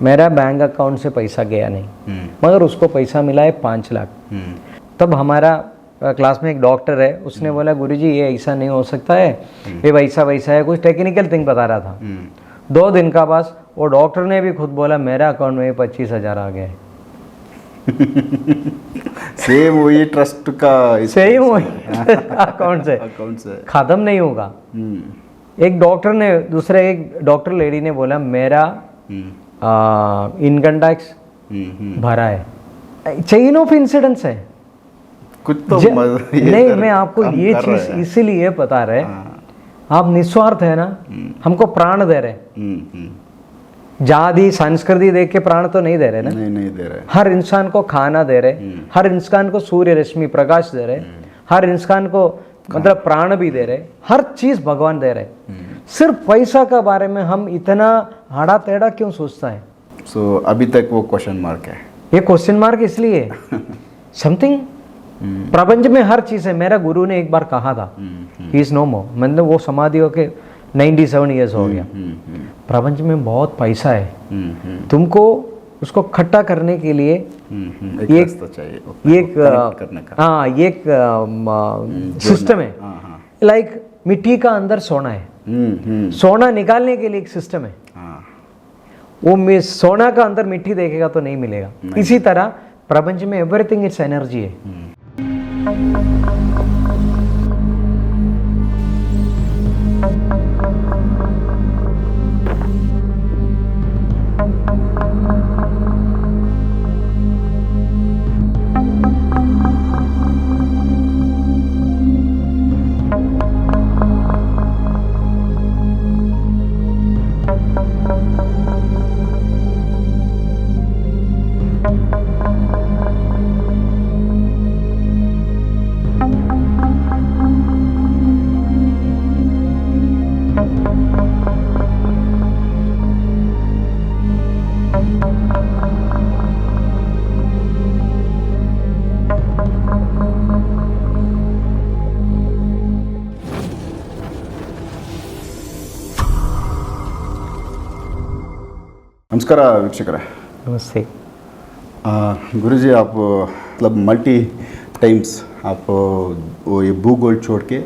मेरा bank account से पैसा गया नहीं, मगर उसको पैसा मिला है 5 लाख। तब हमारा क्लास में एक डॉक्टर है, उसने बोला गुरुजी ये ऐसा नहीं हो सकता है, ये वैसा वैसा है, कुछ टेक्निकल थिंग बता रहा था। 2 दिन का बाद वो डॉक्टर ने भी खुद बोला मेरा अकाउंट में 25,000 आ गया है। सेम वही ट्रस्ट का सेम वही अकाउंट से खत्म नहीं होगा। एक डॉक्टर ने एक डॉक्टर लेडी ने बोला मेरा इनकम टैक्स भरा है। चेन ऑफ इंसिडेंट्स है कुछ तो नहीं, मैं आपको ये चीज इसीलिए बता रहे, आप निस्वार्थ है ना, हमको प्राण दे रहे, जाति संस्कृति देख के प्राण तो नहीं दे रहे ना, नहीं दे रहे। हर इंसान को खाना दे रहे, हर इंसान को सूर्य रश्मि प्रकाश दे रहे, हर इंसान को मतलब प्राण भी दे रहे, हर चीज भगवान दे रहे। सिर्फ पैसा का बारे में हम इतना आड़ा टेढ़ा क्यों सोचता है? सो अभी तक वो क्वेश्चन मार्क है। ये क्वेश्चन मार्क इसलिए समथिंग प्रपंच में हर चीज है। मेरा गुरु ने एक बार कहा था, ही इज नो मोर, मतलब वो समाधि होके 97 ईयर्स हो गया। प्रपंच में बहुत पैसा है, तुमको उसको इकट्ठा करने के लिए एक सिस्टम है। लाइक मिट्टी का अंदर सोना है, सोना निकालने के लिए एक सिस्टम है। वो सोना का अंदर मिट्टी देखेगा तो नहीं मिलेगा। इसी तरह प्रपंच में एवरीथिंग इट्स एनर्जी है। ನಮಸ್ಕಾರ ವೀಕ್ಷಕರೇ. नमस्ते गुरुजी, आप मतलब मल्टी टाइम्स आप वो ये भूगोल छोड़ के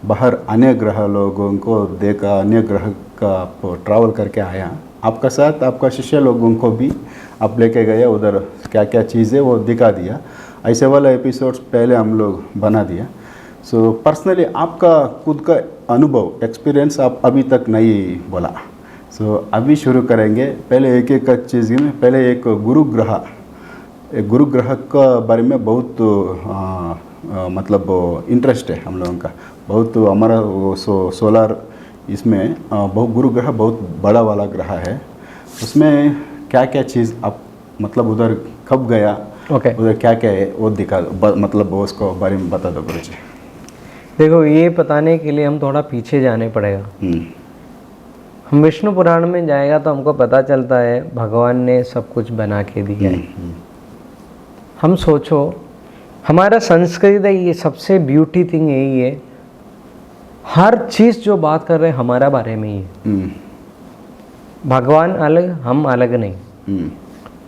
बाहर अन्य ग्रह लोगों को देखा, अन्य ग्रह का आप ट्रैवल करके आया। आपका साथ आपका शिष्य लोगों को भी आप लेके गए, उधर क्या क्या चीज़ें वो दिखा दिया। ऐसे वाला एपिसोड्स पहले हम लोग बना दिया। सो पर्सनली आपका खुद का अनुभव एक्सपीरियंस आप अभी तक नहीं बोला। सो अभी शुरू करेंगे। पहले एक चीज़ में, पहले एक गुरु ग्रह का बारे में बहुत मतलब इंटरेस्ट है हम लोगों का। बहुत हमारा सोलर इसमें बहुत गुरु ग्रह बहुत बड़ा वाला ग्रह है। उसमें क्या क्या चीज़ आप मतलब उधर कब गया, उधर क्या क्या है वो दिखा, मतलब उसको बारे में बता दो गुरुजी। देखो, ये बताने के लिए हम थोड़ा पीछे जाने पड़ेगा। हम विष्णु पुराण में जाएगा तो हमको पता चलता है भगवान ने सब कुछ बना के दिया है। हम सोचो, हमारा संस्कृत है, ये सबसे ब्यूटी थिंग यही है, हर चीज़ जो बात कर रहे हैं हमारा बारे में ही है। भगवान अलग, हम अलग नहीं।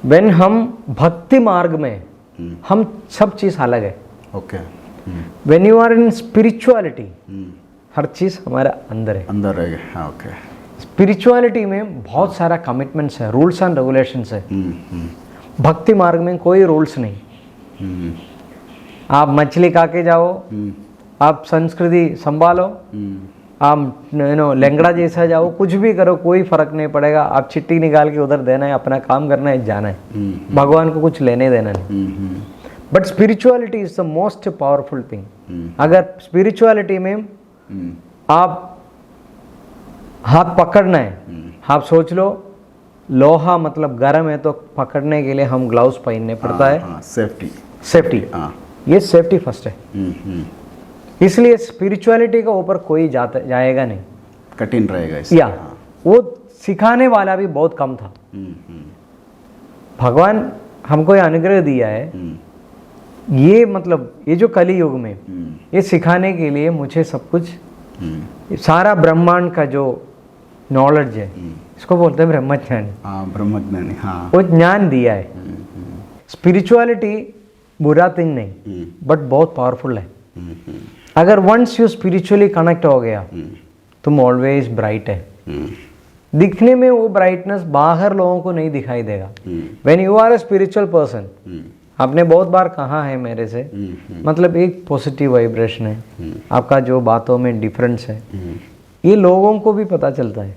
व्हेन हम भक्ति मार्ग में हम सब चीज़ अलग है। Okay. When you are in spirituality हर चीज़ हमारा अंदर है। अंदर रहेगा। ओके। स्पिरिचुअलिटी में बहुत सारा कमिटमेंट्स है, रूल्स एंड रेगुलेशंस है। भक्ति मार्ग में कोई रूल्स नहीं। आप मछली खा के जाओ, आप संस्कृति संभालो, आप लंगड़ा जैसा जाओ, कुछ भी करो, कोई फर्क नहीं पड़ेगा। आप चिट्ठी निकाल के उधर देना है, अपना काम करना है, जाना है। भगवान को कुछ लेने देना नहीं। But spirituality is the most powerful thing. अगर स्पिरिचुअलिटी में आप हाथ पकड़ना है, आप सोच लो लोहा मतलब गर्म है तो पकड़ने के लिए हम ग्लव्स पहनने पड़ता है। सेफ्टी ये सेफ्टी फर्स्ट है। इसलिए स्पिरिचुअलिटी का ऊपर कोई जाएगा नहीं, कठिन रहेगा। वो सिखाने वाला भी बहुत कम था। भगवान हमको ये अनुग्रह दिया है, ये मतलब ये जो कली युग में ये सिखाने के लिए मुझे सब कुछ, सारा ब्रह्मांड का जो नॉलेज है, इसको बोलते हैं ब्रह्मज्ञानी। हाँ ब्रह्मज्ञानी, हाँ। वो ज्ञान दिया है। स्पिरिचुअलिटी बुरा थिंग नहीं, बट बहुत पावरफुल है। अगर वंस यू स्पिरिचुअली कनेक्ट हो गया, तुम ऑलवेज ब्राइट है। दिखने में वो ब्राइटनेस बाहर लोगों को नहीं दिखाई देगा। When you are a spiritual person, आपने बहुत बार कहा है मेरे से, मतलब एक पॉजिटिव वाइब्रेशन है आपका, जो बातों में डिफरेंस है, ये लोगों को भी पता चलता है।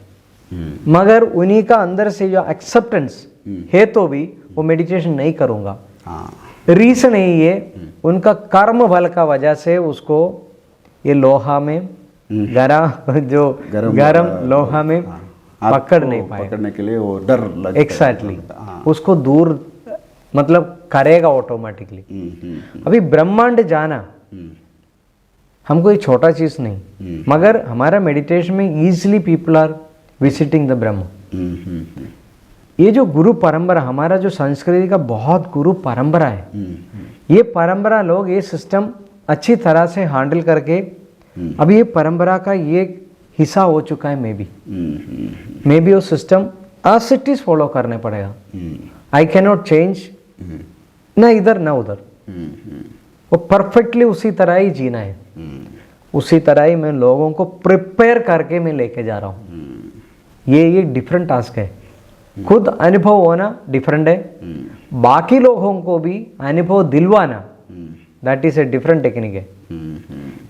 मगर उन्हीं का अंदर से जो एक्सेप्टेंस है, तो भी वो मेडिटेशन नहीं करूँगा। रीजन है ये, उनका कर्म बल का वजह से उसको ये लोहा में गरम लोहा में पकड़ नहीं पाए, पकड़ने के लिए वो डर लगता है। एग्जैक्टली, उसको दूर मतलब करेगा ऑटोमेटिकली। अभी ब्रह्मांड जाना हमको ये छोटा चीज नहीं, मगर हमारा मेडिटेशन में easily people are visiting the Brahm. ये जो गुरु परंपरा, हमारा जो संस्कृति का बहुत गुरु परंपरा है, ये परंपरा लोग ये सिस्टम अच्छी तरह से हैंडल करके, अभी ये परंपरा का ये हिस्सा हो चुका है। मे बी वो system as it is follow करने पड़ेगा। आई कैन नॉट चेंज, ना इधर ना उधर, वो परफेक्टली उसी तरह ही जीना है। उसी तरह ही मैं लोगों को प्रिपेयर करके मैं लेके जा रहा हूँ। ये डिफरेंट टास्क है। खुद अनुभव होना डिफरेंट है, बाकी लोगों को भी अनुभव दिलवाना, that is a different technique है।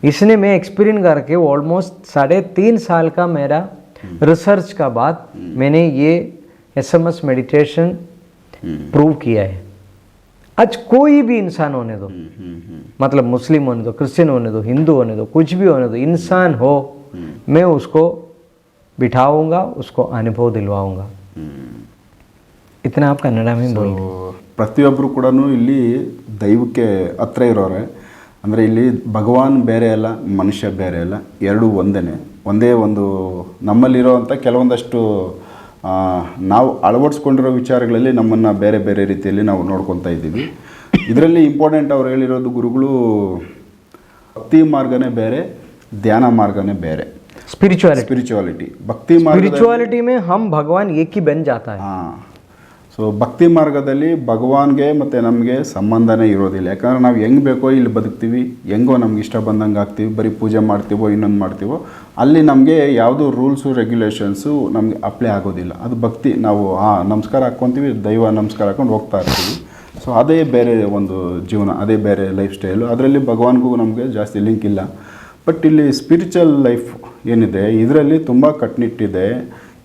इसने मैं एक्सपीरियंस करके ऑलमोस्ट 3.5 साल का मेरा रिसर्च का बाद मैंने ये SMS मेडिटेशन प्रूव किया है। आज कोई भी इंसान होने दो, मतलब मुस्लिम होने दो, क्रिश्चियन होने दो, हिंदू होने दो, कुछ भी होने दो, इंसान हो, मैं उसको बिठाऊंगा, उसको अनुभव दिलवाऊंगा। इतना आप कन्नड़ में बोल। ಪ್ರತಿಯೊಬ್ಬರು ಕೂಡ ಇಲ್ಲಿ ದೈವಕ್ಕೆ ಹತ್ರ ಇರೋರೆ, ಅಂದರೆ ಇಲ್ಲಿ ಭಗವಾನ್ ಬೇರೆ ಅಲ್ಲ, ಮನುಷ್ಯ ಬೇರೆ ಅಲ್ಲ, ಎರಡೂ ಒಂದೇ ಒಂದು ನಮ್ಮಲ್ಲಿರೋವಂಥ ಕೆಲವೊಂದಷ್ಟು ನಾವು ಅಳವಡಿಸ್ಕೊಂಡಿರೋ ವಿಚಾರಗಳಲ್ಲಿ ನಮ್ಮನ್ನು ಬೇರೆ ಬೇರೆ ರೀತಿಯಲ್ಲಿ ನಾವು ನೋಡ್ಕೊತಾ ಇದ್ದೀವಿ. ಇದರಲ್ಲಿ ಇಂಪಾರ್ಟೆಂಟ್ ಅವ್ರು ಹೇಳಿರೋದು ಗುರುಗಳು, ಭಕ್ತಿ ಮಾರ್ಗನೇ ಬೇರೆ, ಧ್ಯಾನ ಮಾರ್ಗನೇ ಬೇರೆ. ಸ್ಪಿರಿಚುವಾಲಿಟಿ स्पिरिचुअलिटी में हम भगवान एक ही बन जाता है। ಹಾಂ, ಸೊ ಭಕ್ತಿ ಮಾರ್ಗದಲ್ಲಿ ಭಗವಾನ್ಗೆ ಮತ್ತು ನಮಗೆ ಸಂಬಂಧನೇ ಇರೋದಿಲ್ಲ. ಯಾಕಂದರೆ ನಾವು ಹೆಂಗೆ ಬೇಕೋ ಇಲ್ಲಿ ಬದುಕ್ತೀವಿ, ಹೆಂಗೋ ನಮ್ಗೆ ಇಷ್ಟ ಬಂದಂಗೆ ಆಗ್ತೀವಿ, ಬರೀ ಪೂಜೆ ಮಾಡ್ತೀವೋ ಇನ್ನೊಂದು ಮಾಡ್ತೀವೋ, ಅಲ್ಲಿ ನಮಗೆ ಯಾವುದೂ ರೂಲ್ಸು ರೆಗ್ಯುಲೇಷನ್ಸು ನಮಗೆ ಅಪ್ಲೈ ಆಗೋದಿಲ್ಲ. ಅದು ಭಕ್ತಿ, ನಾವು ನಮಸ್ಕಾರ ಹಾಕ್ಕೊತೀವಿ, ದೈವ ನಮಸ್ಕಾರ ಹಾಕ್ಕೊಂಡು ಹೋಗ್ತಾ ಇರ್ತೀವಿ. ಸೊ ಅದೇ ಬೇರೆ ಒಂದು ಜೀವನ, ಅದೇ ಬೇರೆ ಲೈಫ್ ಸ್ಟೈಲು. ಅದರಲ್ಲಿ ಭಗವಾನ್ಗೂ ನಮಗೆ ಜಾಸ್ತಿ ಲಿಂಕ್ ಇಲ್ಲ. ಬಟ್ ಇಲ್ಲಿ ಸ್ಪಿರಿಚುವಲ್ ಲೈಫ್ ಏನಿದೆ, ಇದರಲ್ಲಿ ತುಂಬ ಕಟ್ಟುನಿಟ್ಟಿದೆ.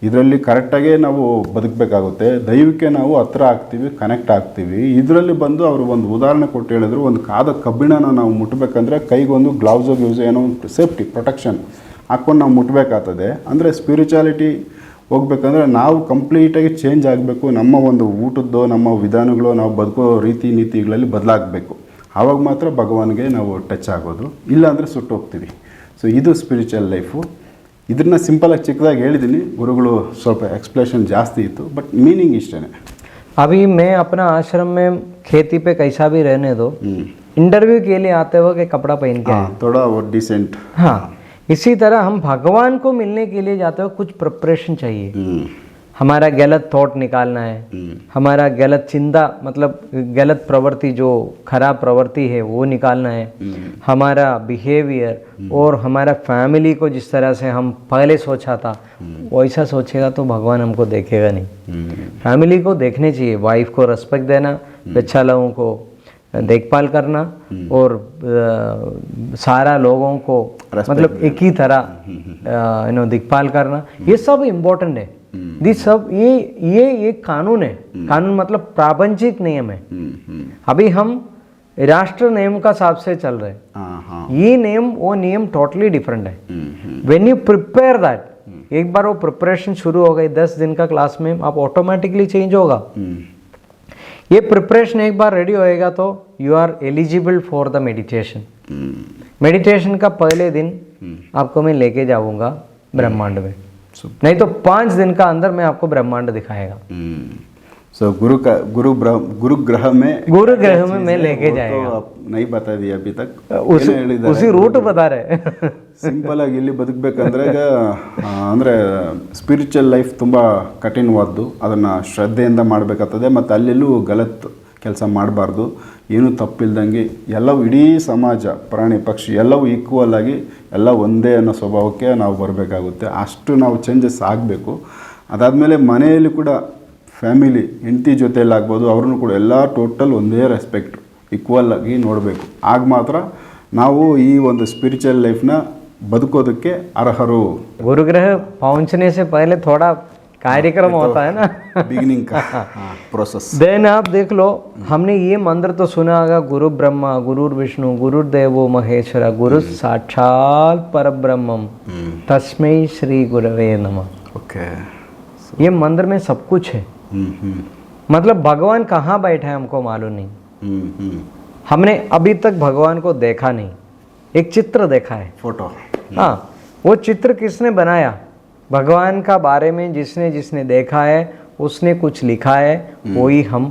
ಇದರಲ್ಲಿ ಕರೆಕ್ಟಾಗೇ ನಾವು ಬದುಕಬೇಕಾಗುತ್ತೆ. ದೈವಕ್ಕೆ ನಾವು ಹತ್ರ ಆಗ್ತೀವಿ, ಕನೆಕ್ಟ್ ಆಗ್ತೀವಿ. ಇದರಲ್ಲಿ ಬಂದು ಅವರು ಒಂದು ಉದಾಹರಣೆ ಕೊಟ್ಟು ಹೇಳಿದ್ರು, ಒಂದು ಕಾದ ಕಬ್ಬಿಣನ ನಾವು ಮುಟ್ಟಬೇಕಂದ್ರೆ ಕೈಗೊಂದು ಗ್ಲೌಸು ಏನೋ ಸೇಫ್ಟಿ ಪ್ರೊಟೆಕ್ಷನ್ ಹಾಕ್ಕೊಂಡು ನಾವು ಮುಟ್ಟಬೇಕಾಗ್ತದೆ. ಅಂದರೆ ಸ್ಪಿರಿಚುಯಾಲಿಟಿ ಹೋಗ್ಬೇಕಂದ್ರೆ ನಾವು ಕಂಪ್ಲೀಟಾಗಿ ಚೇಂಜ್ ಆಗಬೇಕು. ನಮ್ಮ ಒಂದು ಊಟದ್ದು, ನಮ್ಮ ವಿಧಾನಗಳು, ನಾವು ಬದುಕೋ ರೀತಿ ನೀತಿಗಳಲ್ಲಿ ಬದಲಾಗಬೇಕು. ಆವಾಗ ಮಾತ್ರ ಭಗವಾನ್ಗೆ ನಾವು ಟಚ್ ಆಗೋದು, ಇಲ್ಲಾಂದರೆ ಸುಟ್ಟು ಹೋಗ್ತೀವಿ. ಸೊ ಇದು ಸ್ಪಿರಿಚುವಲ್ ಲೈಫು. ಇದನ್ನ ಸಿಂಪಲಾಗಿ ಚಿಕ್ಕದಾಗಿ ಹೇಳಿದ್ದೀನಿ, ಗುರುಗಳು ಸ್ವಲ್ಪ ಎಕ್ಸ್ಪ್ಲೇಷನ್ ಜಾಸ್ತಿ ಇತ್ತು, ಬಟ್ ಮೀನಿಂಗ್ ಇಷ್ಟೇ. अभी मैं अपना आश्रम में खेती पे कैसा भी रहने दो, इंटरव्यू के लिए आते वक्त कपड़ा पहन के आए, थोड़ा वो डिसेंट। हाँ, इसी तरह हम भगवान को मिलने के लिए जाते हो, कुछ प्रिपरेशन चाहिए। हमारा गलत थॉट निकालना है, हमारा गलत चिंता, मतलब गलत प्रवृत्ति, जो खराब प्रवृत्ति है वो निकालना है, हमारा बिहेवियर और हमारा फैमिली को जिस तरह से हम पहले सोचा था वैसा सोचेगा तो भगवान हमको देखेगा नहीं। फैमिली को देखने चाहिए, वाइफ को रिस्पेक्ट देना, बच्चा लोगों को देखभाल करना, और सारा लोगों को मतलब एक ही तरह देखभाल करना, ये सब इम्पोर्टेंट है। सब ये एक कानून है। कानून मतलब प्रापंचिक नियम है। अभी हम राष्ट्र नियम का हिसाब से चल रहे हैं। ये नियम वो नियम टोटली डिफरेंट है। व्हेन यू प्रिपेयर दैट, एक बार वो प्रिपरेशन शुरू हो गई 10 दिन का क्लास में, आप ऑटोमेटिकली चेंज होगा। ये प्रिपरेशन एक बार रेडी होएगा तो you are eligible for the meditation. Meditation का पहले दिन आपको मैं लेके जाऊंगा ब्रह्मांड में, नहीं तो 5 दिन का अंदर मैं आपको ब्रह्मांड दिखाएगा। सो गुरु ग्रह में मैं लेके जाएगा। तो आप नहीं बता दिया अभी तक उसी रूट बता रहे ಸಿಂಪಲ್ ಆಗಿ ಇಲ್ಲಿ ಬದುಕಬೇಕಂದ್ರೆ ಅಂದರೆ ಸ್ಪಿರಿಚುವಲ್ ಲೈಫ್ ತುಂಬ ಕಠಿಣವಾದ್ದು, ಅದನ್ನು ಶ್ರದ್ಧೆಯಿಂದ ಮಾಡಬೇಕಾಗ್ತದೆ ಮತ್ತು ಅಲ್ಲೆಲ್ಲೂ ಗಲತ್ ಕೆಲಸ ಮಾಡಬಾರ್ದು, ಏನೂ ತಪ್ಪಿಲ್ದಂಗೆ ಎಲ್ಲವೂ ಇಡೀ ಸಮಾಜ ಪ್ರಾಣಿ ಪಕ್ಷಿ ಎಲ್ಲವೂ ಈಕ್ವಲ್ ಆಗಿ ಎಲ್ಲ ಒಂದೇ ಅನ್ನೋ ಸ್ವಭಾವಕ್ಕೆ ನಾವು ಬರಬೇಕಾಗುತ್ತೆ. ಅಷ್ಟು ನಾವು ಚೇಂಜಸ್ ಆಗಬೇಕು. ಅದಾದಮೇಲೆ ಮನೆಯಲ್ಲಿ ಕೂಡ ಫ್ಯಾಮಿಲಿ ಹೆಂಡತಿ ಜೊತೆಯಲ್ಲಿ ಆಗ್ಬೋದು, ಅವ್ರನ್ನೂ ಕೂಡ ಎಲ್ಲ ಟೋಟಲ್ ಒಂದೇ ರೆಸ್ಪೆಕ್ಟ್ ಈಕ್ವಲ್ ಆಗಿ ನೋಡಬೇಕು. ಆಗ ಮಾತ್ರ ನಾವು ಈ ಒಂದು ಸ್ಪಿರಿಚುವಲ್ ಲೈಫ್ನ बदुकोदಕ್ಕೆ ಅರ್ಹರು. गुरुग्रह पहुंचने से पहले थोड़ा कार्यक्रम होता है ना, बिगिनिंग का प्रोसेस. देन आप देख लो, हमने ये मंत्र तो सुना होगा, गुरु ब्रह्मा गुरु विष्णु गुरुर्देवो महेश्वरा गुरु साक्षात परब्रह्मम तस्मै श्री गुरवे नमः. ओके, ये मंत्र में सब कुछ है. मतलब भगवान कहाँ बैठा है हमको मालूम नहीं. हमने अभी तक भगवान को देखा नहीं, एक चित्र देखा है, फोटो. हाँ, वो चित्र किसने बनाया? भगवान का बारे में जिसने जिसने देखा है उसने कुछ लिखा है, वही हम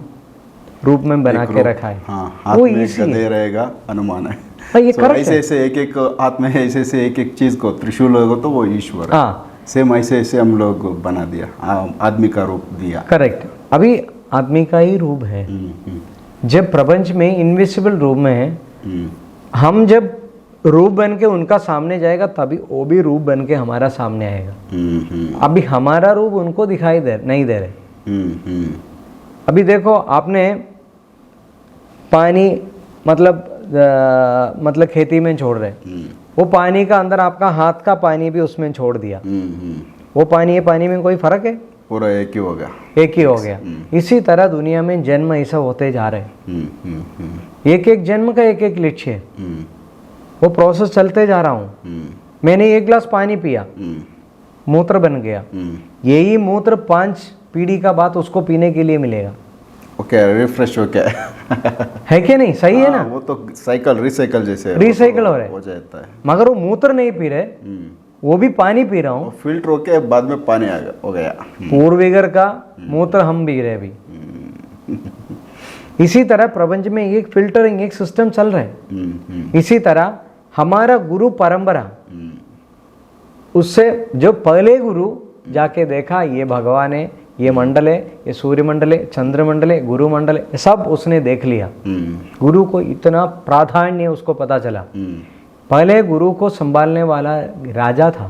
रूप में बना के रखा है. हाँ, हाथ वो में इसी गदे रहेगा, अनुमान है. हाँ, ये So, correct ऐसे है. ऐसे एक हाथ में है, ऐसे ऐसे एक चीज को त्रिशूल होगा तो वो ईश्वर है. हाँ, सेम ऐसे ऐसे हम लोग बना दिया, आदमी का रूप दिया. करेक्ट. अभी आदमी का ही रूप है. जब प्रपंच में इनविजिबल रूप में है, हम जब रूप बन के उनका सामने जाएगा तभी वो भी रूप बन के हमारा सामने आएगा. अभी हमारा रूप उनको दिखाई नहीं दे रहे. अभी देखो, आपने पानी मतलब खेती में छोड़ रहे, वो पानी का अंदर आपका हाथ का पानी भी उसमें छोड़ दिया, वो पानी ये पानी में कोई फर्क है? पूरा एक ही हो गया. एक ही हो गया. इसी तरह दुनिया में जन्म ऐसा होते जा रहे. एक एक जन्म का एक एक लक्ष्य है, वो प्रोसेस चलते जा रहा हूँ. मैंने एक गिलास पानी पिया, मूत्र बन गया, यही मूत्र 5 पीढ़ी का बाद उसको पीने के लिए मिलेगा. ओके, रिफ्रेश हो क्या है कि नहीं? सही है ना? वो तो साइकिल रिसाइकल जैसे रिसाइकिल हो रहा है, हो जाता है. मगर वो मूत्र नहीं पी रहे, वो भी पानी पी रहा हूँ. फिल्टर होके बाद में पानी आ गया, हो गया. पूर्विगर का मूत्र हम पी रहे अभी. इसी तरह प्रपंच में एक फिल्टरिंग एक सिस्टम चल रहा है. इसी तरह हमारा गुरु परंपरा, उससे जो पहले गुरु जाके देखा, ये भगवान है, ये मंडल है, ये सूर्य मंडल है, चंद्र मंडल है, गुरु मंडल है, सब उसने देख लिया. गुरु को इतना प्राधान्य उसको पता चला. पहले गुरु को संभालने वाला राजा था.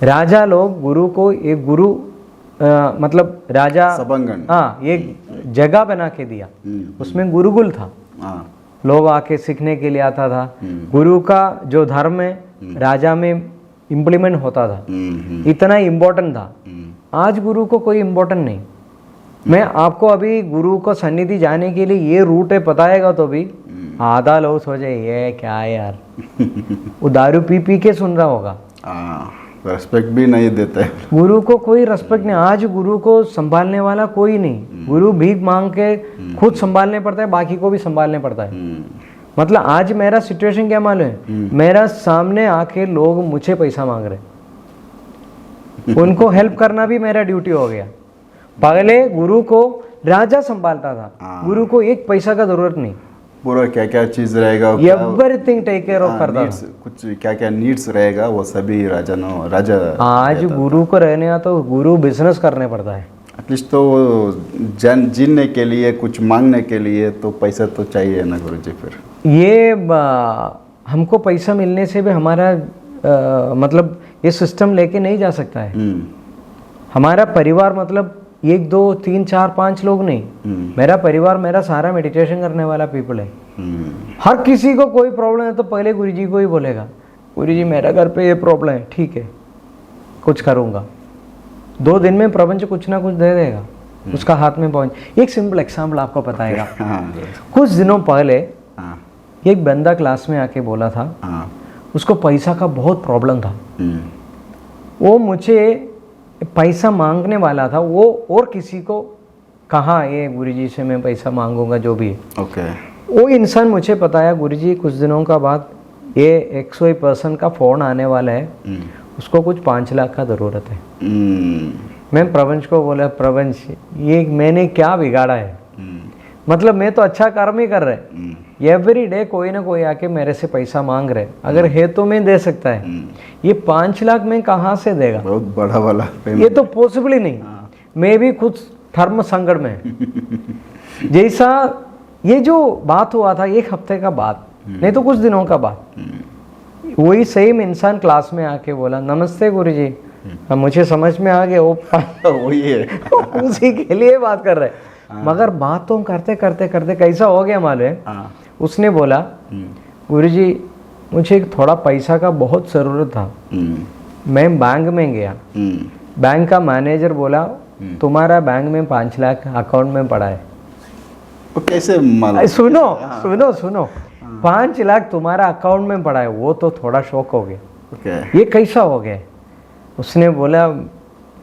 राजा लोग गुरु को एक गुरु मतलब राजा सभांगण, हाँ, एक जगह बना के दिया, उसमें गुरुकुल था. लोग आके सीखने के लिए आता था. गुरु का जो धर्म है राजा में इम्प्लीमेंट होता था, इतना इम्पोर्टेंट था. आज गुरु को कोई इम्पोर्टेंट नहीं. मैं आपको अभी गुरु को सन्निधि जाने के लिए ये रूट है बताएगा तो भी आधा लोग सोचे ये क्या है यार, वो दारू पी पी के सुन रहा होगा. रेस्पेक्ट भी नहीं देते. गुरु को कोई रेस्पेक्ट नहीं. आज गुरु को संभालने वाला कोई नहीं. गुरु भीख मांग के खुद संभालने पड़ता है, बाकी को भी संभालने पड़ता है. मतलब आज मेरा सिचुएशन क्या मालूम है? मेरा सामने आके लोग मुझे पैसा मांग रहे, उनको हेल्प करना भी मेरा ड्यूटी हो गया. पहले गुरु को राजा संभालता था, गुरु को एक पैसा का जरूरत नहीं. पूरा क्या क्या चीज रहेगा, एवरीथिंग टेक केयर ऑफ करता था. कुछ क्या क्या नीड्स रहेगा वो सभी राजा आज गुरु को रहने तो गुरु बिजनेस करने पड़ता है. एटलीस्ट तो जीने के लिए कुछ मांगने के लिए तो पैसा तो चाहिए ना गुरुजी. फिर ये हमको पैसा मिलने से भी हमारा मतलब ये सिस्टम लेके नहीं जा सकता है. हमारा परिवार मतलब 1 2 3 4 5 लोग नहीं. मेरा परिवार मेरा सारा मेडिटेशन करने वाला पीपल है. हर किसी को कोई प्रॉब्लम है तो पहले गुरुजी को ही बोलेगा, गुरुजी मेरा घर पे ये प्रॉब्लम है, ठीक है कुछ करूँगा. 2 दिन में प्रपंच कुछ ना कुछ दे देगा, उसका हाथ में पहुँच. एक सिंपल एग्जाम्पल आपको बताएगा. कुछ दिनों पहले एक बंदा क्लास में आके बोला था, उसको पैसा का बहुत प्रॉब्लम था. वो मुझे पैसा मांगने वाला था, वो और किसी को कहा ये गुरुजी से मैं पैसा मांगूंगा जो भी है. वो इंसान मुझे बताया, गुरुजी कुछ दिनों का बाद ये 101 पर्सन का फ़ोन आने वाला है, उसको कुछ 5 लाख का ज़रूरत है. मैं प्रपंच को बोला, प्रपंच ये मैंने क्या बिगाड़ा है, मतलब मैं तो अच्छा कर्म ही कर रहे, एवरी डे कोई ना कोई आके मेरे से पैसा मांग रहे, अगर है तो मैं दे सकता है, ये 5 लाख मैं कहाँ से देगा, बहुत बड़ा वाला ये तो पॉसिबल ही नहीं। मैं भी खुद धर्म संकट में जैसा ये जो बात हुआ था 1 हफ्ते का बाद, नहीं तो कुछ दिनों का बाद, वही सेम इंसान क्लास में आके बोला नमस्ते गुरुजी, अब मुझे समझ में आ गया वो वही है उसी के लिए बात कर रहे। मगर बात तो करते करते करते कैसा हो गया मालूम है, उसने बोला गुरुजी मुझे थोड़ा पैसा का बहुत ज़रूरत था, मैं बैंक में गया, बैंक का मैनेजर बोला तुम्हारा बैंक में 5 लाख अकाउंट में पड़ा है। वो कैसे मालूम? सुनो सुनो सुनो, 5 लाख तुम्हारा अकाउंट में पड़ा है, वो तो थोड़ा शौक हो गया, ये कैसा हो गया। उसने बोला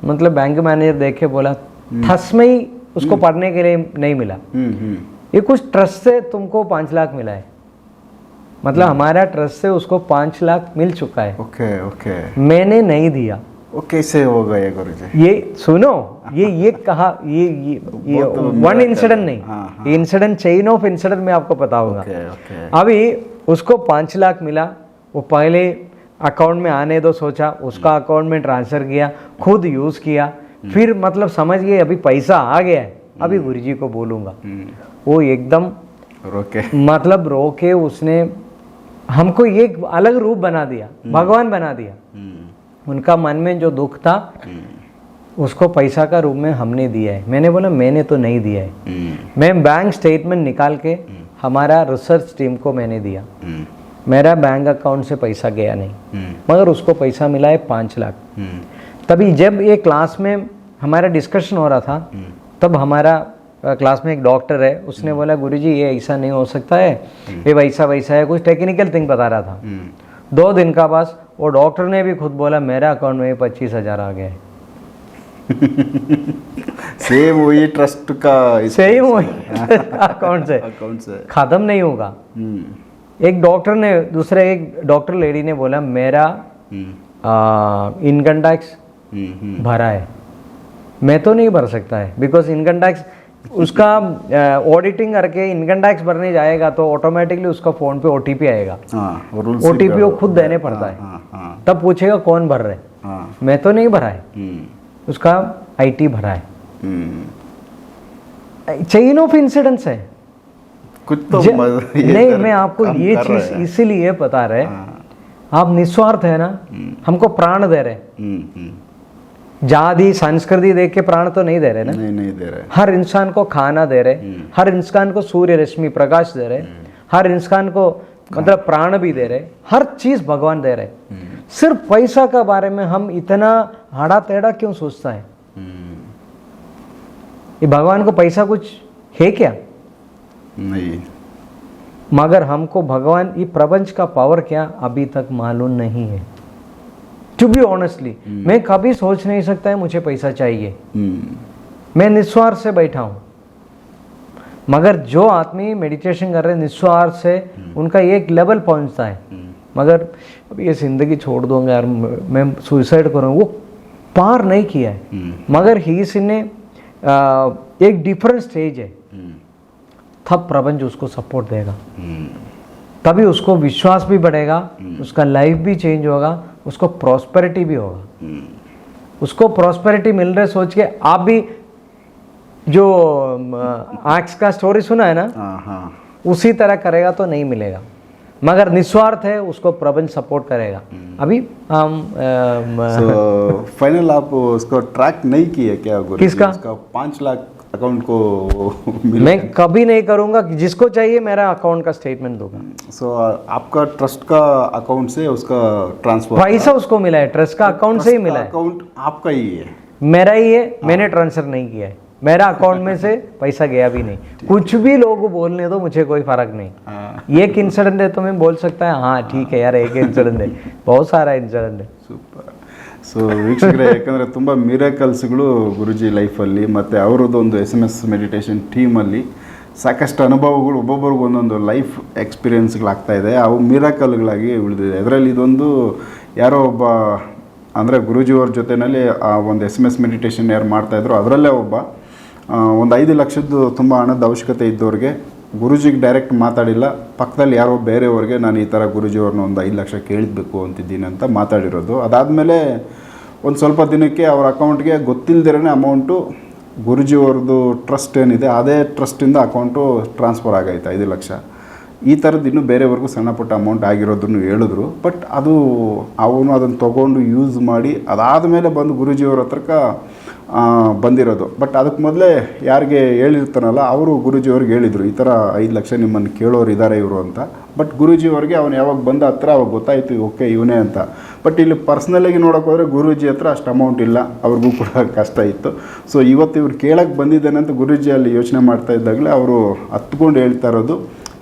मतलब बैंक मैनेजर देखे बोला थस में ही उसको पढ़ने के लिए नहीं मिला, ये कुछ ट्रस्ट से तुमको 5 लाख मिला है, मतलब हमारा ट्रस्ट से उसको 5 लाख मिल चुका है। ओके ओके, मैंने नहीं दिया। वो कैसे हो गया गुरुजी? ये सुनो, ये कहा ये वन इंसिडेंट नहीं, ये इंसिडेंट चेन ऑफ इंसिडेंट में आपको बताऊंगा। अभी उसको 5 लाख मिला, वो पहले अकाउंट में आने दो सोचा, उसका अकाउंट में ट्रांसफर किया, खुद यूज किया, फिर मतलब समझ गए अभी पैसा आ गया है, अभी गुरुजी को बोलूंगा। वो एकदम रोके, मतलब रोके, उसने हमको एक अलग रूप बना दिया, भगवान बना दिया। उनका मन में जो दुख था उसको पैसा का रूप में हमने दिया है। मैंने बोला मैंने तो नहीं दिया है, मैं बैंक स्टेटमेंट निकाल के हमारा रिसर्च टीम को मैंने दिया, मेरा बैंक अकाउंट से पैसा गया नहीं, मगर उसको पैसा मिला है 5 लाख। तभी जब ये क्लास में हमारा डिस्कशन हो रहा था, तब हमारा क्लास में एक डॉक्टर है, उसने बोला गुरुजी ये ऐसा नहीं हो सकता है, ये वैसा वैसा है, कुछ टेक्निकल थिंग बता रहा था। 2 दिन का बाद वो डॉक्टर ने भी खुद बोला मेरा अकाउंट में 25,000 आ गया है। सेम वही ट्रस्ट का, सेम वही अकाउंट से खत्म नहीं होगा। एक डॉक्टर ने, दूसरे एक डॉक्टर लेडी ने बोला मेरा इनकम टैक्स भरा है, मैं तो नहीं भर सकता है, बिकॉज इनकम टैक्स उसका ऑडिटिंग करके इनकम टैक्स भरने जाएगा तो ऑटोमेटिकली उसका फोन पे ओटीपी आएगा, ओटीपी वो खुद देने पड़ता है। तब पूछेगा कौन भर रहे, मैं तो नहीं भरा है, उसका आईटी भरा है। चेन ऑफ इंसिडेंट्स है कुछ तो नहीं, मैं आपको ये चीज इसीलिए बता रहे, आप निस्वार्थ है ना, हमको प्राण दे रहे, जाति संस्कृति देख के प्राण तो नहीं दे रहे ना, नहीं दे रहे। हर इंसान को खाना दे रहे, हर इंसान को सूर्य रश्मि प्रकाश दे रहे, हर इंसान को मतलब प्राण भी दे रहे, हर चीज भगवान दे रहे। सिर्फ पैसा का बारे में हम इतना आड़ा टेढ़ा क्यों सोचता है? ये भगवान को पैसा कुछ है क्या? नहीं। मगर हमको भगवान ये प्रपंच का पावर क्या अभी तक मालूम नहीं है। टू बी ऑनेस्टली मैं कभी सोच नहीं सकता है मुझे पैसा चाहिए, मैं निस्वार्थ से बैठा हूं। मगर जो आदमी मेडिटेशन कर रहे हैं निस्वार्थ से, उनका एक लेवल पहुंचता है। मगर अब ये जिंदगी छोड़ दूंगा यार, मैं सुसाइड करूँ, वो पार नहीं किया है। मगर ही ने एक डिफरेंट स्टेज है, तब प्रपंच उसको सपोर्ट देगा, तभी उसको विश्वास भी बढ़ेगा, उसका लाइफ भी चेंज होगा, उसको प्रॉस्पेरिटी भी होगा। उसको प्रॉस्पेरिटी मिल रहे सोच के आप भी जो आक्स का स्टोरी सुना है ना, उसी तरह करेगा तो नहीं मिलेगा। मगर निस्वार्थ है, उसको प्रपंच सपोर्ट करेगा। अभी हम फाइनल आप उसको ट्रैक नहीं किए क्या गुरुजी? किसका? उसका 5 लाख अकाउंट को मिला? मैं कभी नहीं करूंगा, जिसको चाहिए मेरा अकाउंट का स्टेटमेंट दूंगा। सो आपका ट्रस्ट का अकाउंट से उसका ट्रांसफर पैसा उसको मिला है, ट्रस्ट का अकाउंट से ही मिला है। अकाउंट आपका ही है? मेरा ही है, मैंने ट्रांसफर नहीं किया है, मेरा अकाउंट में से पैसा गया भी नहीं। कुछ भी लोग बोलने दो, मुझे कोई फर्क नहीं। एक इंसिडेंट है तो मैं बोल सकता है हाँ ठीक है यार, एक इंसिडेंट है, बहुत सारा इंसिडेंट है। ಸೂಪರ್. ಸೊ ವೀಕ್ಷಕರೇ, ಯಾಕಂದರೆ ತುಂಬ ಮಿರಾಕಲ್ಸ್ಗಳು ಗುರುಜಿ ಲೈಫಲ್ಲಿ ಮತ್ತು ಅವರದ್ದೊಂದು SMS ಮೆಡಿಟೇಷನ್ ಟೀಮಲ್ಲಿ ಸಾಕಷ್ಟು ಅನುಭವಗಳು ಒಬ್ಬೊಬ್ಬರಿಗೂ ಒಂದೊಂದು ಲೈಫ್ ಎಕ್ಸ್ಪೀರಿಯನ್ಸ್ಗಳಾಗ್ತಾಯಿದೆ, ಅವು ಮಿರಾಕಲ್ಗಳಾಗಿ ಉಳಿದಿದೆ. ಅದರಲ್ಲಿ ಇದೊಂದು ಯಾರೋ ಒಬ್ಬ ಅಂದರೆ ಗುರೂಜಿಯವ್ರ ಜೊತೆಯಲ್ಲಿ ಆ ಒಂದು SMS ಮೆಡಿಟೇಷನ್ ಯಾರು ಮಾಡ್ತಾಯಿದ್ರು ಅದರಲ್ಲೇ ಒಬ್ಬ ಒಂದು 5 ಲಕ್ಷದ್ದು ತುಂಬ ಹಣದ ಅವಶ್ಯಕತೆ ಇದ್ದವ್ರಿಗೆ ಗುರೂಜಿಗೆ ಡೈರೆಕ್ಟ್ ಮಾತಾಡಿಲ್ಲ, ಪಕ್ಕದಲ್ಲಿ ಯಾರೋ ಬೇರೆಯವ್ರಿಗೆ ನಾನು ಈ ಥರ ಗುರೂಜಿಯವ್ರನ್ನ ಒಂದು 5 ಲಕ್ಷ ಕೇಳಬೇಕು ಅಂತಿದ್ದೀನಿ ಅಂತ ಮಾತಾಡಿರೋದು. ಅದಾದಮೇಲೆ ಒಂದು ಸ್ವಲ್ಪ ದಿನಕ್ಕೆ ಅವ್ರ ಅಕೌಂಟ್ಗೆ ಗೊತ್ತಿಲ್ಲದಿರೇ ಅಮೌಂಟು ಗುರೂಜಿಯವ್ರದ್ದು ಟ್ರಸ್ಟ್ ಏನಿದೆ ಅದೇ ಟ್ರಸ್ಟಿಂದ ಅಕೌಂಟು ಟ್ರಾನ್ಸ್ಫರ್ ಆಗೈತೆ 5 ಲಕ್ಷ. ಈ ಥರದ್ದು ಇನ್ನೂ ಬೇರೆಯವ್ರಿಗೂ ಸಣ್ಣ ಪುಟ್ಟ ಅಮೌಂಟ್ ಆಗಿರೋದನ್ನು ಹೇಳಿದ್ರು. ಬಟ್ ಅದು ಅವನು ಅದನ್ನು ತೊಗೊಂಡು ಯೂಸ್ ಮಾಡಿ ಅದಾದಮೇಲೆ ಬಂದು ಗುರೂಜಿಯವ್ರ ಹತ್ರಕ್ಕೆ ಬಂದಿರೋದು. ಬಟ್ ಅದಕ್ಕೆ ಮೊದಲೇ ಯಾರಿಗೆ ಹೇಳಿರ್ತಾನಲ್ಲ ಅವರು ಗುರೂಜಿಯವ್ರಿಗೆ ಹೇಳಿದರು ಈ ಥರ 5 ಲಕ್ಷ ನಿಮ್ಮನ್ನು ಕೇಳೋರು ಇದ್ದಾರೆ ಇವರು ಅಂತ. ಬಟ್ ಗುರೂಜಿಯವ್ರಿಗೆ ಅವನು ಯಾವಾಗ ಬಂದ ಹತ್ರ ಅವಾಗ ಗೊತ್ತಾಯಿತು ಓಕೆ ಇವನೇ ಅಂತ. ಬಟ್ ಇಲ್ಲಿ ಪರ್ಸ್ನಲಾಗಿ ನೋಡೋಕೆ ಹೋದರೆ ಗುರೂಜಿ ಹತ್ರ ಅಷ್ಟು ಅಮೌಂಟ್ ಇಲ್ಲ, ಅವ್ರಿಗೂ ಕೂಡ ಕಷ್ಟ ಇತ್ತು. ಸೊ ಇವತ್ತು ಇವ್ರು ಕೇಳಕ್ಕೆ ಬಂದಿದ್ದೇನೆ ಅಂತ ಗುರೂಜಿ ಅಲ್ಲಿ ಯೋಚನೆ ಮಾಡ್ತಾ ಇದ್ದಾಗಲೇ ಅವರು ಹತ್ಕೊಂಡು ಹೇಳ್ತಾ ಇರೋದು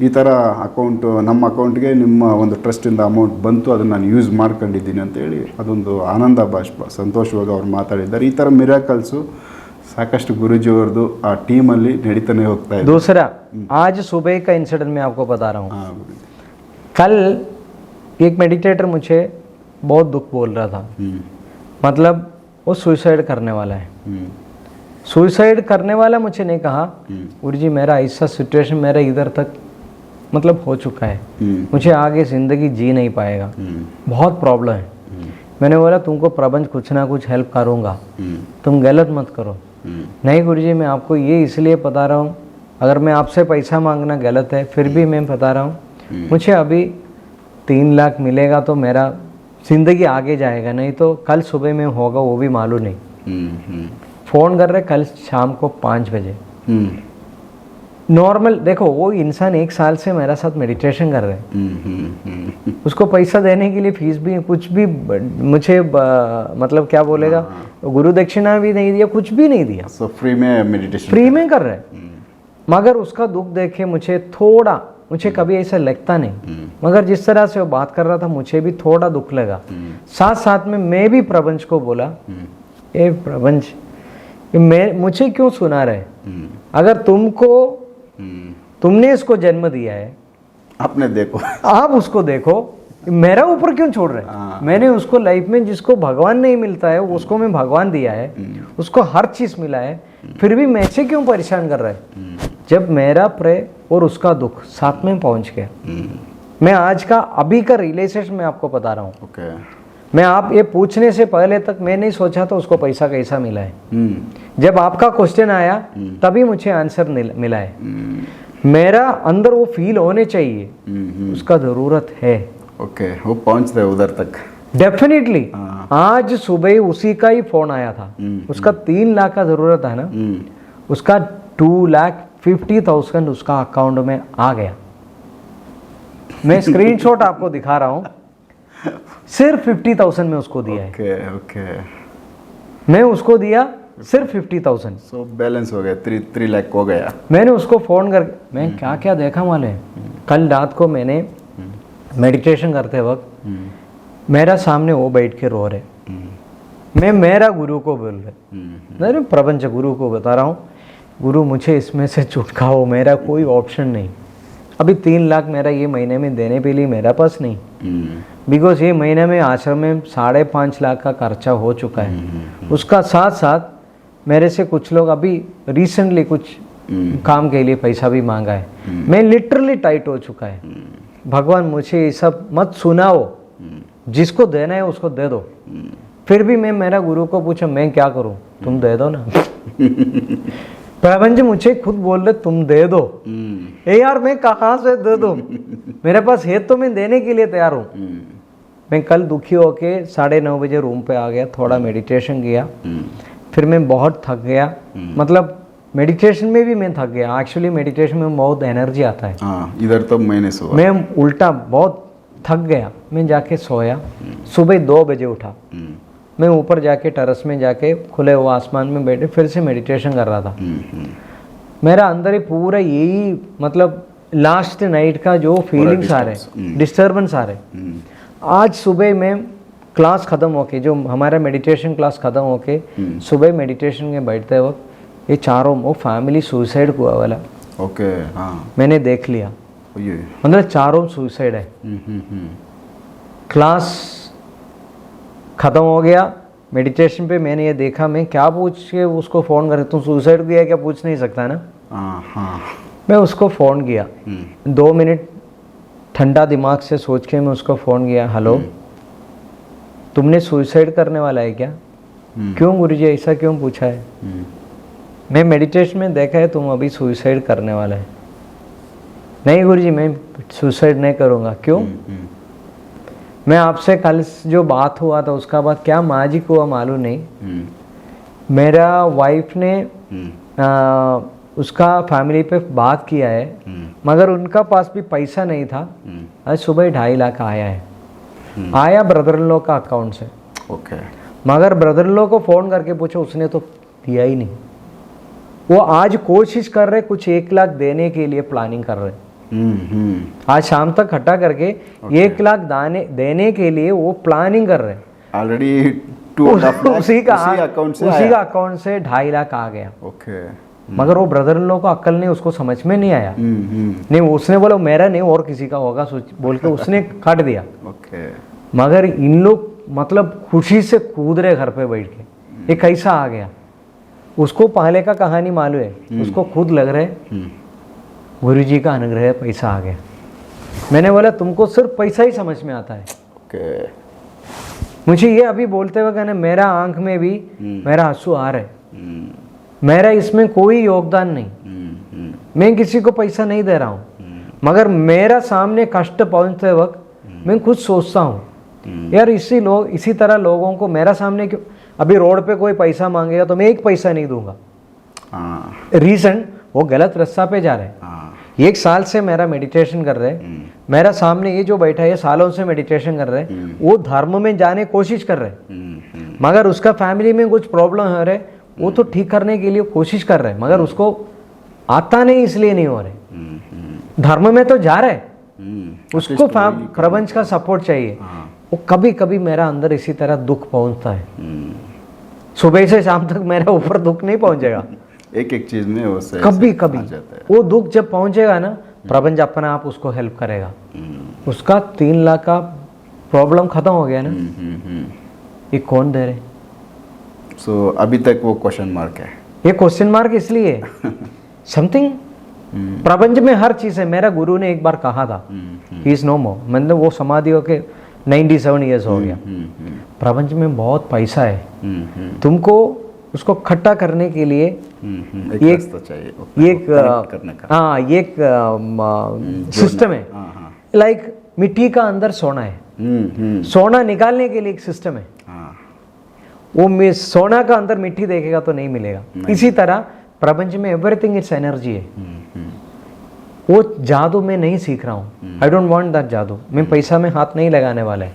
ಈ ಥರ ಅಕೌಂಟು ನಮ್ಮ ಅಕೌಂಟ್ಗೆ ನಿಮ್ಮ ಒಂದು ಟ್ರಸ್ಟಿಂದ ಅಮೌಂಟ್ ಬಂತು, ಅದನ್ನು ನಾನು ಯೂಸ್ ಮಾಡ್ಕೊಂಡಿದ್ದೀನಿ ಅಂತೇಳಿ ಅದೊಂದು ಆನಂದ ಬಾಷ್ಪ ಸಂತೋಷವಾಗಿ ಅವ್ರು ಮಾತಾಡಿದ್ದಾರೆ. ಈ ಥರ ಮಿರಾಕಲ್ಸು ಸಾಕಷ್ಟು ಗುರೂಜಿಯವ್ರದ್ದು ಆ ಟೀಮಲ್ಲಿ ನಡೀತಾನೆ ಹೋಗ್ತಾ ಇದೆ. दूसरा आज सुबह का इंसिडेंट मैं आपको बता रहा हूँ. हाँ, कल एक मेडिटेटर मुझे बहुत दुख बोल रहा था. मतलब वो सुसाइड करने वाला है. सुसाइड करने वाला मुझे नहीं कहा, गुरुजी मेरा ऐसा सिचुएशन मेरा इधर तक मतलब हो चुका है, मुझे आगे ज़िंदगी जी नहीं पाएगा, बहुत प्रॉब्लम है. मैंने बोला तुमको प्रबंध कुछ ना कुछ हेल्प करूँगा, तुम गलत मत करो. नहीं गुरुजी मैं आपको ये इसलिए बता रहा हूँ, अगर मैं आपसे पैसा मांगना गलत है फिर भी मैं बता रहा हूँ मुझे अभी 3 लाख मिलेगा तो मेरा ज़िंदगी आगे जाएगा, नहीं तो कल सुबह में होगा वो भी मालूम नहीं. फ़ोन कर रहे कल शाम को 5 बजे. नॉर्मल देखो वो इंसान 1 साल से मेरा साथ मेडिटेशन कर रहे हैं, उसको पैसा देने के लिए फीस भी कुछ भी मुझे मतलब क्या बोलेगा, गुरु दक्षिणा भी नहीं दिया, कुछ भी नहीं दिया. सो फ्री में मेडिटेशन फ्री में कर रहे हैं. मगर उसका दुख देखे मुझे कभी ऐसा लगता नहीं, मगर जिस तरह से वो बात कर रहा था मुझे भी थोड़ा दुख लगा. साथ साथ में मैं भी प्रपंच को बोला ए प्रपंच मुझे क्यों सुना रहे, अगर तुमने इसको जन्म दिया है आपने देखो आप उसको देखो, मेरा ऊपर क्यों छोड़ रहे हैं. मैंने उसको लाइफ में जिसको भगवान नहीं मिलता है उसको मैं भगवान दिया है, उसको हर चीज़ मिला है, फिर भी मैं से क्यों परेशान कर रहा है. जब मेरा प्रे और उसका दुख साथ में पहुंच गया, मैं आज का अभी का रिलेशनशिप मैं आपको बता रहा हूँ. मैं आप ये पूछने से पहले तक मैं नहीं सोचा था उसको पैसा कैसा मिला है. जब आपका क्वेश्चन आया तभी मुझे आंसर मिला है. मेरा अंदर वो फील होने चाहिए उसका ज़रूरत है. ओके वो पहुंच रहे उधर तक डेफिनेटली. आज सुबह उसी का ही फोन आया था, उसका 3 लाख का ज़रूरत है ना, उसका 2,50,000 उसका अकाउंट में आ गया. मैं स्क्रीनशॉट आपको दिखा रहा हूँ, सिर्फ 50,000 में उसको दिया है. ओके मैं उसको दिया सिर्फ 50,000. सो बैलेंस हो गया 3 लाख हो गया. मैंने उसको फ़ोन कर मैं क्या क्या देखा मालूम है. कल रात को मैंने मेडिटेशन करते वक्त मेरा सामने वो बैठ के रो रहे, मैं मेरा गुरु को बोल रहे, मैं प्रपंच गुरु को बता रहा हूँ गुरु मुझे इसमें से छुटकाओ, मेरा कोई ऑप्शन नहीं. अभी 3 लाख मेरा ये महीने में देने के लिए मेरा पास नहीं, बिकॉज ये महीने में आश्रम में 5.5 लाख का खर्चा हो चुका है. उसका साथ साथ मेरे से कुछ लोग अभी रिसेंटली कुछ काम के लिए पैसा भी मांगा है. मैं लिटरली टाइट हो चुका है. भगवान मुझे ये सब मत सुनाओ, जिसको देना है उसको दे दो. फिर भी मैं मेरा गुरु को पूछा मैं क्या करूं, तुम दे दो ना. प्रबंध मुझे खुद बोल रहे तुम दे दो. यार मैं कहाँ से दे दूं, मेरे पास है तो मैं देने के लिए तैयार हूँ. मैं कल दुखी होके 9:30 बजे रूम पे आ गया, थोड़ा मेडिटेशन किया, फिर मैं बहुत थक गया. मतलब मेडिटेशन में भी मैं थक गया. एक्चुअली मेडिटेशन में बहुत एनर्जी आता है. इधर तो मैंने सोया, मैं उल्टा बहुत थक गया. मैं जाके सोया, सुबह 2 बजे उठा. मैं ऊपर जाके टेरेस में जाके खुले हुए आसमान में बैठे फिर से मेडिटेशन कर रहा था. मेरा अंदर ही पूरा यही मतलब लास्ट नाइट का जो फीलिंग्स आ रहे, डिस्टर्बेंस आ रहे. आज सुबह में क्लास ख़त्म होके, जो हमारा मेडिटेशन क्लास ख़त्म होके सुबह मेडिटेशन में बैठते वक्त ये चारों वो फैमिली सुसाइड हुआ वाला ओके हाँ मैंने देख लिया. मतलब चारों सुसाइड है. क्लास ख़त्म हो गया मेडिटेशन पे। मैंने ये देखा, मैं क्या पूछ के उसको फ़ोन करे, तुम सुसाइड किया क्या, पूछ नहीं सकता ना। हाँ। मैं उसको फ़ोन किया, 2 मिनट ठंडा दिमाग से सोच के मैं उसको फ़ोन किया, हेलो तुमने सुसाइड करने वाला है क्या? क्यों गुरुजी ऐसा क्यों पूछा है? मैं मेडिटेशन में देखा है तुम अभी सुसाइड करने वाला है। नहीं गुरुजी मैं सुसाइड नहीं करूँगा। क्यों? मैं आपसे कल जो बात हुआ था उसका बाद क्या मैजिक हुआ मालूम नहीं। मेरा वाइफ ने उसका फैमिली पे बात किया है, मगर उनका पास भी पैसा नहीं था। आज सुबह 2.5 लाख आया है, आया ब्रदर इन लॉ का अकाउंट से। ओके। मगर ब्रदर इन लॉ को फ़ोन करके पूछा, उसने तो दिया ही नहीं। वो आज कोशिश कर रहे, कुछ 1 लाख देने के लिए प्लानिंग कर रहे। आज शाम तक इकट्ठा करके 1 लाख देने के लिए वो प्लानिंग कर रहे। ऑलरेडी 2.5 लाख उसी का अकाउंट से 2.5 लाख आ गया। ओके। मगर वो ब्रदर इन लॉ को अक्ल नहीं, उसको समझ में नहीं आया। नहीं उसने बोला मेरा नहीं और किसी का होगा बोल के उसने काट दिया। ओके। मगर इन लोग मतलब खुशी से कूद रहे घर पे बैठ के, ये कैसा आ गया? उसको पहले का कहानी मालूम है, उसको खुद लग रहे गुरुजी का अनुग्रह है, पैसा आ गया। मैंने बोला तुमको सिर्फ पैसा ही समझ में आता है। ओके। मुझे ये अभी बोलते हुए कहना, मेरा आंख में भी मेरा आंसू आ रहा है, मेरा इसमें कोई योगदान नहीं, मैं किसी को पैसा नहीं दे रहा हूँ। मगर मेरा सामने कष्ट पहुंचते वक्त मैं खुद सोचता हूँ यार इसी तरह लोगों को मेरा सामने क्यों, अभी रोड पे कोई पैसा मांगेगा तो मैं 1 पैसा नहीं दूंगा। रीजन वो गलत रास्ता पे जा रहे हैं। 1 साल से मेरा मेडिटेशन कर रहे हैं, मेरा सामने ये जो बैठा है सालों से मेडिटेशन कर रहे हैं, वो धर्म में जाने की कोशिश कर रहे हैं, मगर उसका फैमिली में कुछ प्रॉब्लम हो रहे, वो तो ठीक करने के लिए कोशिश कर रहे हैं, मगर उसको आता नहीं इसलिए नहीं हो रहे। धर्म में तो जा रहे, उसको प्रपंच का सपोर्ट चाहिए। वो कभी कभी मेरा अंदर इसी तरह दुख पहुंचता है, सुबह से शाम तक मेरा ऊपर दुख नहीं पहुंचेगा। एक चीज में वो कभी कभी वो दुख जब पहुंचेगा ना, प्रपंच अपना आप उसको हेल्प करेगा। उसका 3 लाख का प्रॉब्लम खत्म हो गया ना, ये कौन दे रहे? सो अभी तक वो क्वेश्चन मार्क है। ये क्वेश्चन मार्क इसलिए समथिंग प्रपंच में हर चीज है। मेरा गुरु ने एक बार कहा था, ही इज नो मोर, मतलब वो समाधि होके 97 ईयर्स हो गया। प्रपंच में बहुत पैसा है, तुमको उसको इकट्ठा करने के लिए एक सिस्टम है। लाइक मिट्टी का अंदर सोना है, सोना निकालने के लिए एक सिस्टम है। वो सोना का अंदर मिट्टी देखेगा तो नहीं मिलेगा। इसी तरह प्रपंच में एवरीथिंग इट्स एनर्जी है। वो जादू मैं नहीं सीख रहा हूँ, आई डोंट वांट दैट जादू। मैं पैसा में हाथ नहीं लगाने वाला है,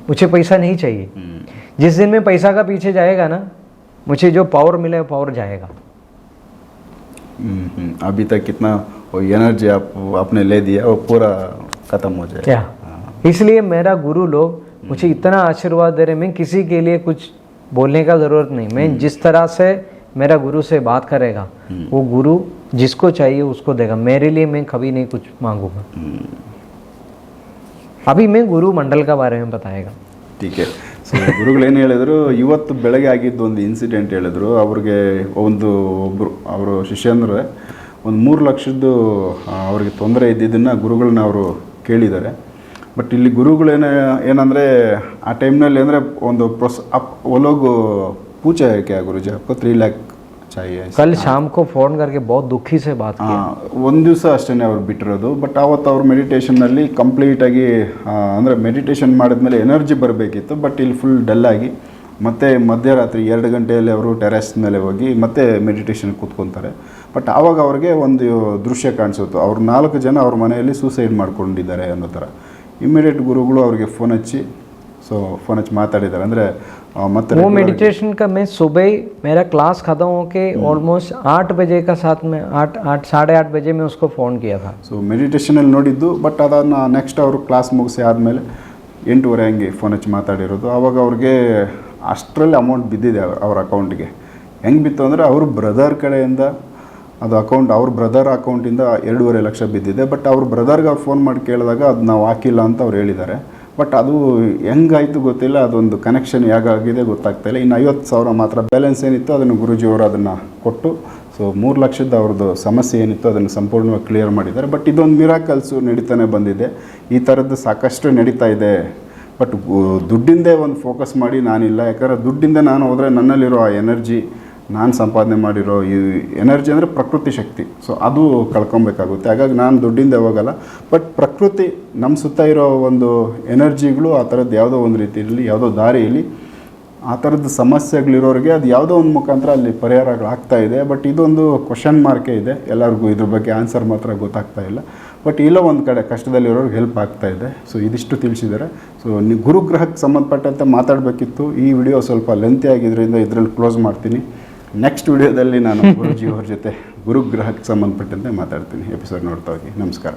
मुझे पैसा नहीं चाहिए। जिस दिन मैं पैसा का पीछे जाएगा ना, मुझे जो पावर मिले वो पावर जाएगा। अभी तक कितना वो एनर्जी आपने ले दिया वो पूरा खत्म हो जाएगा क्या? इसलिए मेरा गुरु लोग मुझे इतना आशीर्वाद दे रहे, मैं किसी के लिए कुछ बोलने का ज़रूरत नहीं। मैं जिस तरह से मेरा गुरु से बात करेगा, वो गुरु जिसको चाहिए उसको देगा। मेरे लिए मैं कभी नहीं कुछ मांगूंगा। अभी मैं गुरु मंडल का बारे में बताएगा। ठीक है। ಸೊ ಗುರುಗಳೇನು ಹೇಳಿದ್ರು, ಇವತ್ತು ಬೆಳಗ್ಗೆ ಆಗಿದ್ದು ಒಂದು ಇನ್ಸಿಡೆಂಟ್ ಹೇಳಿದ್ರು. ಅವ್ರಿಗೆ ಒಬ್ಬರು ಅವರು ಶಿಷ್ಯಂದ್ರೆ ಒಂದು 3 ಲಕ್ಷದ್ದು ಅವ್ರಿಗೆ ತೊಂದರೆ ಇದ್ದಿದ್ದನ್ನು ಗುರುಗಳನ್ನ ಅವರು ಕೇಳಿದ್ದಾರೆ. ಬಟ್ ಇಲ್ಲಿ ಏನಂದರೆ ಆ ಟೈಮ್ನಲ್ಲಿ ಅಂದರೆ ಒಂದು वो लोग पूछा है क्या गुरुजी आपको 3 लाख चाहिए? कल शाम को फ़ोन करके बहुत दुखी से बात की। ಒಂದು ದಿವಸ ಅಷ್ಟೇ ಅವ್ರು ಬಿಟ್ಟಿರೋದು. ಬಟ್ ಆವತ್ತು ಅವ್ರು ಮೆಡಿಟೇಷನ್ನಲ್ಲಿ ಕಂಪ್ಲೀಟಾಗಿ ಅಂದರೆ ಮೆಡಿಟೇಷನ್ ಮಾಡಿದ್ಮೇಲೆ ಎನರ್ಜಿ ಬರಬೇಕಿತ್ತು. ಬಟ್ ಇಲ್ಲಿ ಫುಲ್ ಡಲ್ಲಾಗಿ ಮತ್ತು ಮಧ್ಯರಾತ್ರಿ 2 ಗಂಟೆಯಲ್ಲಿ ಅವರು ಟೆರೆಸ್ ಮೇಲೆ ಹೋಗಿ ಮತ್ತೆ ಮೆಡಿಟೇಷನ್ ಕೂತ್ಕೊತಾರೆ. ಬಟ್ ಆವಾಗ ಅವ್ರಿಗೆ ಒಂದು ದೃಶ್ಯ ಕಾಣಿಸುತ್ತೆ, ಅವ್ರು 4 ಜನ ಅವ್ರ ಮನೆಯಲ್ಲಿ ಸೂಸೈಡ್ ಮಾಡ್ಕೊಂಡಿದ್ದಾರೆ ಅನ್ನೋ ಥರ. ಇಮ್ಮಿಡಿಯೇಟ್ ಗುರುಗಳು ಅವ್ರಿಗೆ ಫೋನ್ ಹಚ್ಚಿ ಮಾತಾಡಿದ್ದಾರೆ. ಅಂದರೆ मतलब वो मेडिटेशन का मैं सुबह मेरा क्लास ख़त्म होके ऑलमोस्ट 8 बजे का साथ में 8 साढ़े 8 बजे में उसको फ़ोन किया था. ಸೊ ಮೆಡಿಟೇಷನಲ್ಲಿ ನೋಡಿದ್ದು. ಬಟ್ ಅದನ್ನು ನೆಕ್ಸ್ಟ್ ಅವರು ಕ್ಲಾಸ್ ಮುಗಿಸಿ ಆದಮೇಲೆ 8:30 ಹಂಗೆ ಫೋನ್ ಹಚ್ಚಿ ಮಾತಾಡಿರೋದು. ಆವಾಗ ಅವ್ರಿಗೆ ಅಷ್ಟರಲ್ಲಿ ಅಮೌಂಟ್ ಬಿದ್ದಿದೆ ಅವ್ರ ಅಕೌಂಟಿಗೆ. ಹೆಂಗೆ ಬಿತ್ತು ಅಂದರೆ ಅವ್ರ ಬ್ರದರ್ ಕಡೆಯಿಂದ ಅದು ಅಕೌಂಟ್, ಅವ್ರ ಬ್ರದರ್ ಅಕೌಂಟಿಂದ 2.5 ಲಕ್ಷ ಬಿದ್ದಿದೆ. ಬಟ್ ಅವ್ರ ಬ್ರದರ್ಗೆ ಅವ್ರು ಫೋನ್ ಮಾಡಿ ಕೇಳಿದಾಗ ಅದು ನಾವು ಹಾಕಿಲ್ಲ ಅಂತ ಅವ್ರು ಹೇಳಿದ್ದಾರೆ. ಬಟ್ ಅದು ಹೆಂಗಾಯಿತು ಗೊತ್ತಿಲ್ಲ, ಅದೊಂದು ಕನೆಕ್ಷನ್ ಹೇಗಾಗಿದೆ ಗೊತ್ತಾಗ್ತಾ ಇಲ್ಲ. ಇನ್ನು 50,000 ಮಾತ್ರ ಬ್ಯಾಲೆನ್ಸ್ ಏನಿತ್ತು ಅದನ್ನು ಗುರೂಜಿಯವರು ಅದನ್ನು ಕೊಟ್ಟು, ಸೊ 3 ಲಕ್ಷದ ಅವ್ರದ್ದು ಸಮಸ್ಯೆ ಏನಿತ್ತು ಅದನ್ನು ಸಂಪೂರ್ಣವಾಗಿ ಕ್ಲಿಯರ್ ಮಾಡಿದ್ದಾರೆ. ಬಟ್ ಇದೊಂದು ಮಿರಾಕಲ್ಸು ನಡೀತಾನೆ ಬಂದಿದೆ. ಈ ಥರದ್ದು ಸಾಕಷ್ಟು ನಡೀತಾ ಇದೆ. ಬಟ್ ದುಡ್ಡಿಂದೇ ಒಂದು ಫೋಕಸ್ ಮಾಡಿ ನಾನಿಲ್ಲ, ಯಾಕಂದರೆ ದುಡ್ಡಿಂದ ನಾನು ಹೋದರೆ ನನ್ನಲ್ಲಿರೋ ಆ ಎನರ್ಜಿ, ನಾನು ಸಂಪಾದನೆ ಮಾಡಿರೋ ಈ ಎನರ್ಜಿ ಅಂದರೆ ಪ್ರಕೃತಿ ಶಕ್ತಿ, ಸೊ ಅದು ಕಳ್ಕೊಬೇಕಾಗುತ್ತೆ. ಹಾಗಾಗಿ ನಾನು ದುಡ್ಡಿಂದ ಹೋಗಲ್ಲ. ಬಟ್ ಪ್ರಕೃತಿ ನಮ್ಮ ಸುತ್ತ ಇರೋ ಒಂದು ಎನರ್ಜಿಗಳು ಆ ಥರದ್ದು ಯಾವುದೋ ಒಂದು ರೀತಿಯಲ್ಲಿ, ಯಾವುದೋ ದಾರಿಯಲ್ಲಿ ಆ ಥರದ್ದು ಸಮಸ್ಯೆಗಳಿರೋರಿಗೆ ಅದು ಯಾವುದೋ ಒಂದು ಮುಖಾಂತರ ಅಲ್ಲಿ ಪರಿಹಾರಗಳಾಗ್ತಾ ಇದೆ. ಬಟ್ ಇದೊಂದು ಕ್ವಶನ್ ಮಾರ್ಕೇ ಇದೆ. ಎಲ್ಲರಿಗೂ ಇದ್ರ ಬಗ್ಗೆ ಆನ್ಸರ್ ಮಾತ್ರ ಗೊತ್ತಾಗ್ತಾ ಇಲ್ಲ. ಬಟ್ ಎಲ್ಲೋ ಒಂದು ಕಡೆ ಕಷ್ಟದಲ್ಲಿರೋರಿಗೆ ಹೆಲ್ಪ್ ಆಗ್ತಾ ಇದೆ. ಸೊ ಇದಿಷ್ಟು ತಿಳಿಸಿದ್ದಾರೆ. ಸೊ ನೀವು ಗುರುಗ್ರಹಕ್ಕೆ ಸಂಬಂಧಪಟ್ಟಂತೆ ಮಾತಾಡಬೇಕಿತ್ತು. ಈ ವಿಡಿಯೋ ಸ್ವಲ್ಪ ಲೆಂತಿ ಆಗಿದ್ದರಿಂದ ಇದರಲ್ಲಿ ಕ್ಲೋಸ್ ಮಾಡ್ತೀನಿ. ನೆಕ್ಸ್ಟ್ ವಿಡಿಯೋದಲ್ಲಿ ನಾನು ಗುರೂಜಿಯವ್ರ ಜೊತೆ ಗುರುಗ್ರಹಕ್ಕೆ ಸಂಬಂಧಪಟ್ಟಂತೆ ಮಾತಾಡ್ತೀನಿ. ಎಪಿಸೋಡ್ ನೋಡ್ತಾ ಹೋಗಿ. ನಮಸ್ಕಾರ.